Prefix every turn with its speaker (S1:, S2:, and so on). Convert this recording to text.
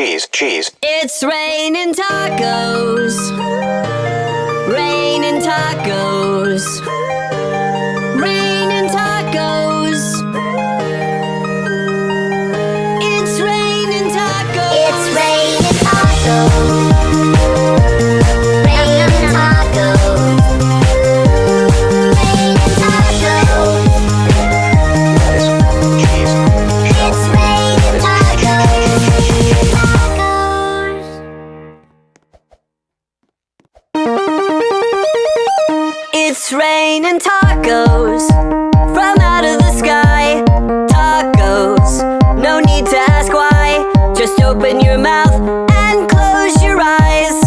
S1: cheese.
S2: It's raining tacos. Raining tacos. Raining tacos. It's raining tacos.
S3: It's raining tacos. Raining tacos. Raining tacos.
S1: Cheese.
S3: It's raining tacos. Tacos.
S2: It's raining tacos from out of the sky. Tacos, no need to ask why. Just open your mouth and close your eyes.